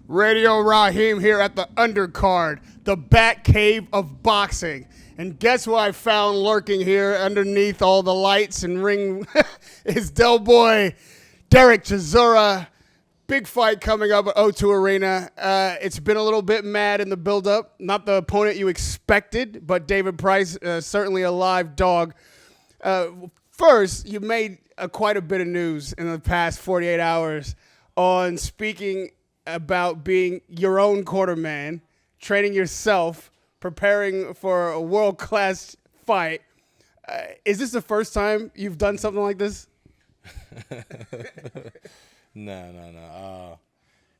Radio Rahim here at the undercard, the Bat Cave of Boxing. And guess who I found lurking here underneath all the lights and ring is Del Boy, Dereck Chisora. Big fight coming up at O2 Arena. It's been a little bit mad in the build-up. Not the opponent you expected, but David Price, certainly a live dog. First, you made quite a bit of news in the past 48 hours on speaking about being your own quarterman, training yourself, preparing for a world-class fight. Is this the first time you've done something like this? No.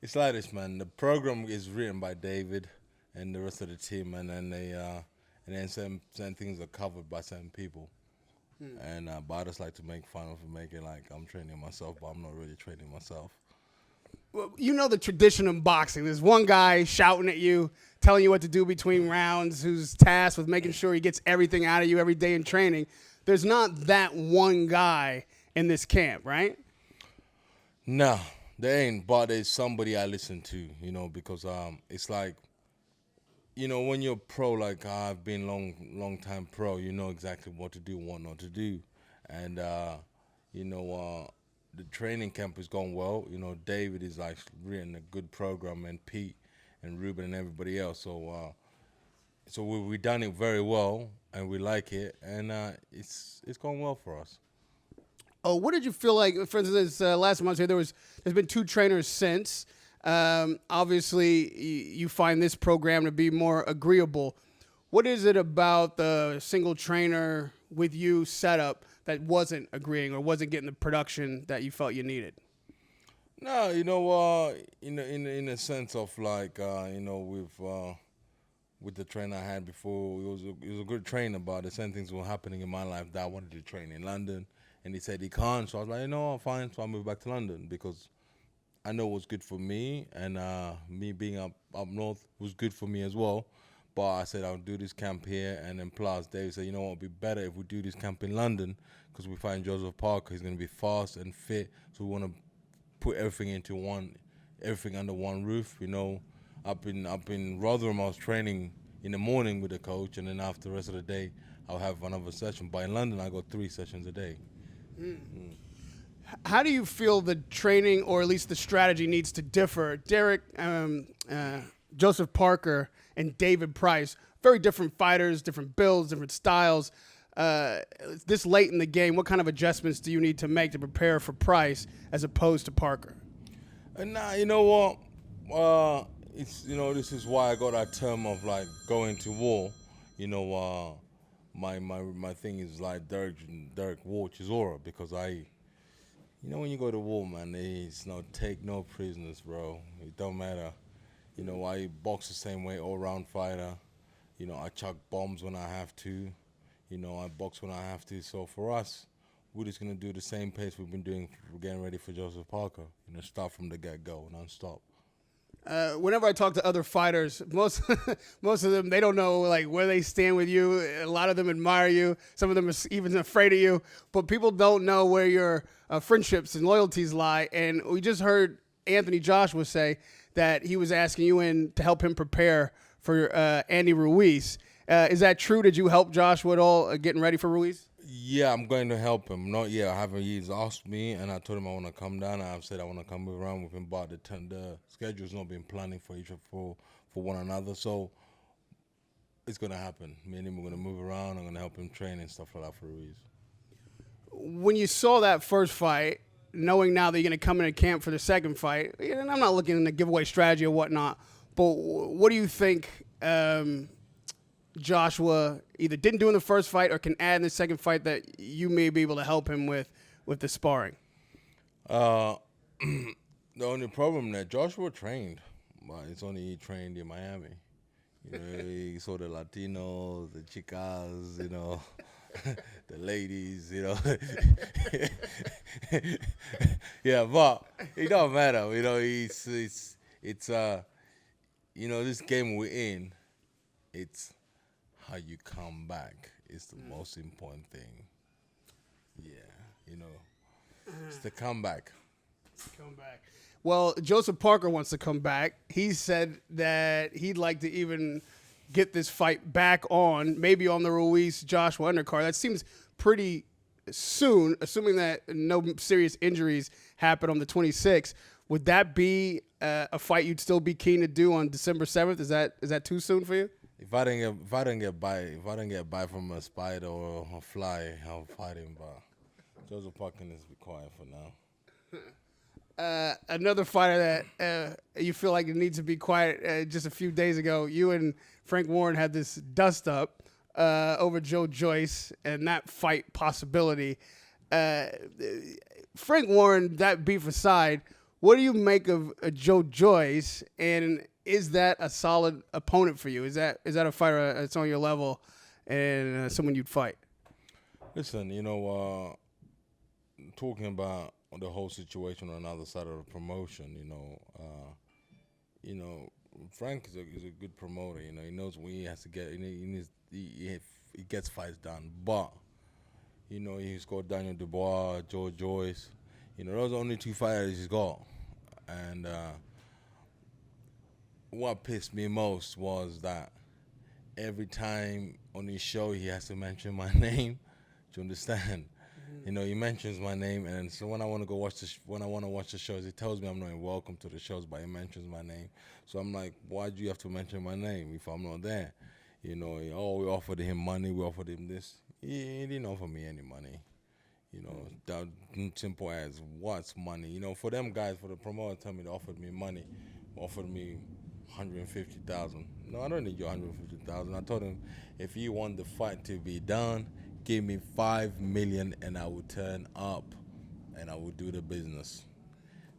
It's like this, man. The program is written by David and the rest of the team, and then certain things are covered by certain people. But I just like to make fun of it, make it like I'm training myself, but I'm not really training myself. Well, you know the tradition of boxing. There's one guy shouting at you, telling you what to do between rounds, who's tasked with making sure he gets everything out of you every day in training. There's not that one guy in this camp, right? No, there ain't, but there's somebody I listen to, because it's like, when you're pro, like I've been long time pro, you know exactly what to do, what not to do. And, the training camp is going well. David is like written a good program, and Pete and Ruben and everybody else. So we done it very well, and we like it, and it's going well for us. Oh, what did you feel like? For instance, last month here, there's been two trainers since. Obviously, you find this program to be more agreeable. What is it about the single trainer with you setup that wasn't agreeing or wasn't getting the production that you felt you needed? No, in a sense of like, with the trainer I had before, he was a good trainer, but the same things were happening in my life that I wanted to train in London, and he said he can't. So I was like, no, fine. So I moved back to London because I know what's good for me, and me being up north was good for me as well. But I said I'll do this camp here, and then plus David said, what, it'd be better if we do this camp in London because we find Joseph Parker. He's going to be fast and fit, so we want to put everything under one roof. Up in Rotherham, I was training in the morning with the coach, and then after the rest of the day, I'll have another session. But in London, I got 3 sessions a day. How do you feel the training, or at least the strategy, needs to differ? Dereck, Joseph Parker, and David Price, very different fighters, different builds, different styles. This late in the game, what kind of adjustments do you need to make to prepare for Price as opposed to Parker? You know what? This is why I got that term of like going to war. My thing is like Dereck War Chisora, because when you go to war, man, it's take no prisoners, bro. It don't matter. I box the same way, all-round fighter. I chuck bombs when I have to. I box when I have to. So for us, we're just going to do the same pace we've been doing. We're getting ready for Joseph Parker. Start from the get-go, non-stop. Whenever I talk to other fighters, most of them, they don't know like where they stand with you. A lot of them admire you. Some of them are even afraid of you. But people don't know where your friendships and loyalties lie. And we just heard Anthony Joshua say that he was asking you in to help him prepare for Andy Ruiz. Is that true? Did you help Joshua at all getting ready for Ruiz? Yeah, I'm going to help him. Not yet. I haven't. He's asked me, and I told him I want to come down. I've said I want to come move around with him, but the schedule's not been planning for one another. So it's going to happen. Me and him are going to move around. I'm going to help him train and stuff like that for Ruiz. When you saw that first fight, knowing now that you're going to come into camp for the second fight, and I'm not looking to give away strategy or whatnot, but what do you think Joshua either didn't do in the first fight or can add in the second fight that you may be able to help him with the sparring? The only problem that Joshua trained, but it's only he trained in Miami. He saw the Latinos, the chicas, the ladies, Yeah, but it don't matter. It's this game we're in, it's how you come back is the most important thing. Yeah, it's the comeback. Come back. Well, Joseph Parker wants to come back. He said that he'd like to even get this fight back on, maybe on the Ruiz Joshua undercard. That seems pretty soon, assuming that no serious injuries happen on the 26th. Would that be a fight you'd still be keen to do on December 7th? Is that too soon for you? If I didn't get bite from a spider or a fly, I'll fight him. But Joseph Parker needs to be quiet for now. Another fighter that you feel like it needs to be quiet. Just a few days ago, you and Frank Warren had this dust up over Joe Joyce and that fight possibility. Frank Warren, that beef aside, what do you make of Joe Joyce, and is that a solid opponent for you? Is that a fighter that's on your level and someone you'd fight? Listen, talking about the whole situation on another side of the promotion, Frank is a good promoter. He knows when he has to get. He gets fights done. But he's got Daniel Dubois, Joe Joyce. Those are the only two fighters he's got. And what pissed me most was that every time on his show he has to mention my name. Do you understand? He mentions my name, and so when I want to watch the shows, he tells me I'm not welcome to the shows, but he mentions my name. So I'm like, why do you have to mention my name if I'm not there? We offered him money, we offered him this. He didn't offer me any money. That simple as what's money? For them guys, for the promoter, tell me they offered me money, offered me $150,000. No, I don't need your $150,000. I told him if you want the fight to be done, give me $5 million and I would turn up and I would do the business.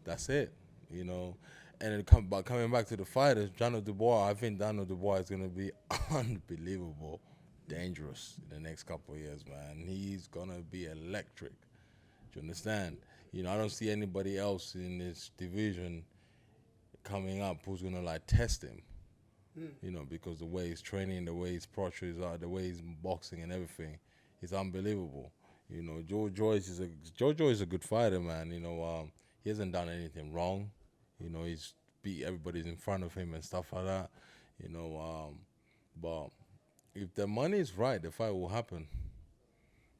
That's it, And then coming back to the fighters, Daniel Dubois, I think Daniel Dubois is going to be unbelievable, dangerous in the next couple of years, man. He's going to be electric. Do you understand? I don't see anybody else in this division coming up who's going to test him. Because the way he's training, the way his protrudes are, the way he's boxing and everything. It's unbelievable. Joe Joyce is a good fighter, man. He hasn't done anything wrong. He's beat everybody in front of him and stuff like that. But if the money is right, the fight will happen.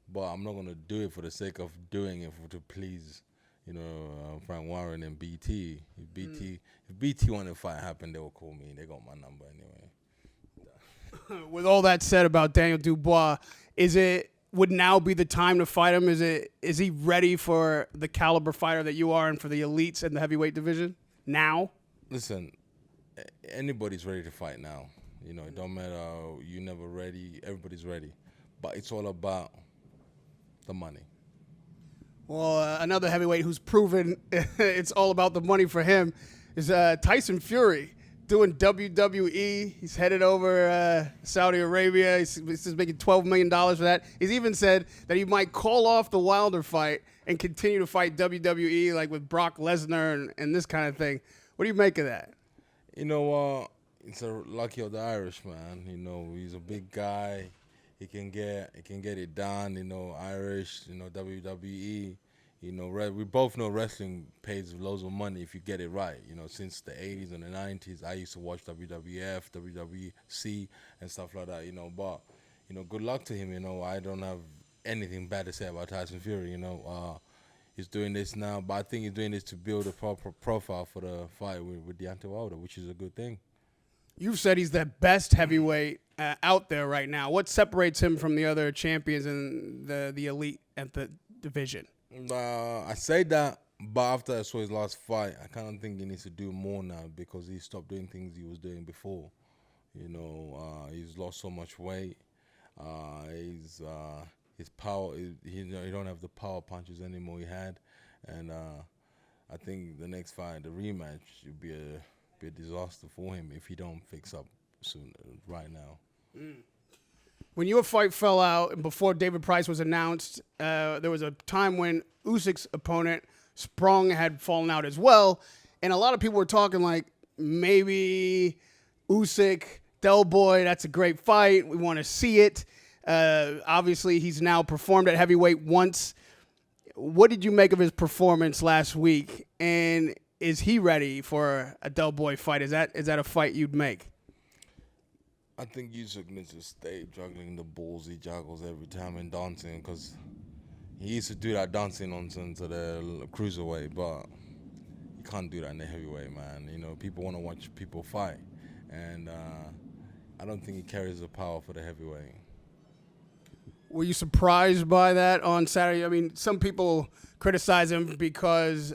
But I'm not gonna do it for the sake of doing it to please, Frank Warren and BT. If BT want the fight happen, they will call me. They got my number anyway. With all that said about Daniel Dubois, would now be the time to fight him? Is he ready for the caliber fighter that you are and for the elites in the heavyweight division now? Listen, anybody's ready to fight now. It don't matter. You're never ready. Everybody's ready. But it's all about the money. Well, another heavyweight who's proven it's all about the money for him is Tyson Fury. Doing WWE. He's headed over Saudi Arabia. He's making $12 million for that. He's even said that he might call off the Wilder fight and continue to fight WWE like with Brock Lesnar and this kind of thing. What do you make of that? It's a lucky of the Irish, man. He's a big guy. He can get it done. Irish. WWE. We both know wrestling pays loads of money if you get it right. Since the 80s and the 90s, I used to watch WWF, WWC, and stuff like that. But good luck to him. I don't have anything bad to say about Tyson Fury. He's doing this now, but I think he's doing this to build a proper profile for the fight with Deontay Wilder, which is a good thing. You've said he's the best heavyweight out there right now. What separates him from the other champions in the elite at the division? I say that, but after I saw his last fight, I kind of think he needs to do more now because he stopped doing things he was doing before. He's lost so much weight. His power, he don't have the power punches anymore he had, and I think the next fight, the rematch, would be a disaster for him if he don't fix up soon, right now. When your fight fell out and before David Price was announced, there was a time when Usyk's opponent, Sprung, had fallen out as well. And a lot of people were talking like, maybe Usyk, Del Boy, that's a great fight. We want to see it. Obviously, he's now performed at heavyweight once. What did you make of his performance last week? And is he ready for a Del Boy fight? Is that a fight you'd make? I think Usyk needs to stay juggling the balls he juggles every time in dancing, because he used to do that dancing nonsense to the cruiserweight, but you can't do that in the heavyweight, man. You know, people want to watch people fight, and I don't think he carries the power for the heavyweight. Were you surprised by that on Saturday? I mean, some people criticize him because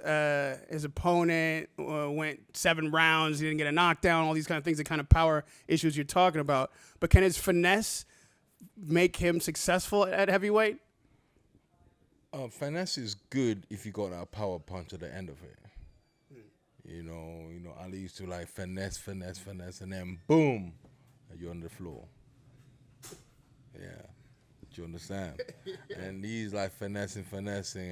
his opponent went 7 rounds, he didn't get a knockdown, all these kind of things, the kind of power issues you're talking about. But can his finesse make him successful at heavyweight? Finesse is good if you got that power punch at the end of it. You know, Ali used to like finesse, and then boom, you're on the floor. Yeah. Do you understand? And he's like finessing,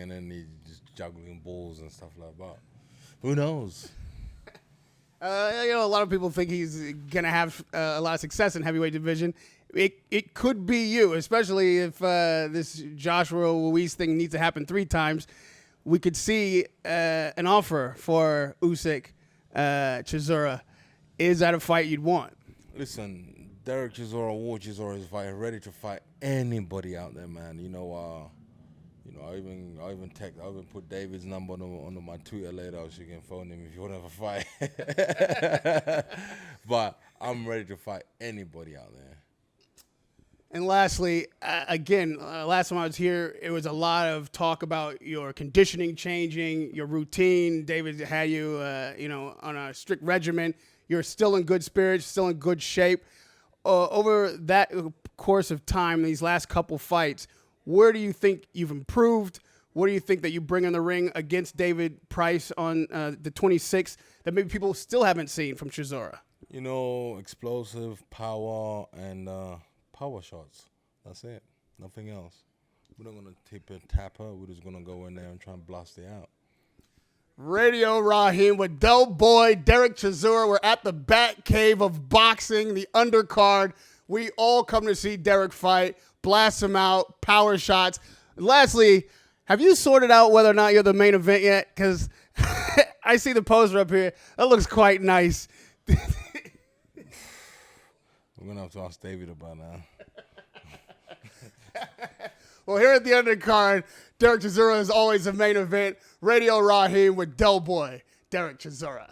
and then he's just juggling balls and stuff like that. Who knows? A lot of people think he's gonna have a lot of success in heavyweight division. It could be you, especially if this Joshua Ruiz thing needs to happen 3 times. We could see an offer for Usyk Chisora. Is that a fight you'd want? Listen, Dereck Chisora is ready to fight anybody out there, man. I even put David's number on my Twitter later, so you can phone him if you want to have a fight. But I'm ready to fight anybody out there. And lastly, last time I was here, it was a lot of talk about your conditioning changing, your routine. David had you, on a strict regimen. You're still in good spirits, still in good shape. Over that course of time, these last couple fights, where do you think you've improved? What do you think that you bring in the ring against David Price on the 26th that maybe people still haven't seen from Chisora? Explosive, power, and power shots. That's it. Nothing else. We're not going to tip and tap her. We're just going to go in there and try and blast it out. Radio Rahim with Del Boy, Dereck Chisora. We're at the Bat Cave of Boxing, the undercard. We all come to see Dereck fight, blast him out, power shots. And lastly, have you sorted out whether or not you're the main event yet? Because I see the poster up here. That looks quite nice. We're going to have to ask David about that. Well, here at the undercard, Dereck Chisora is always the main event. Radio Rahim with Del Boy, Dereck Chisora.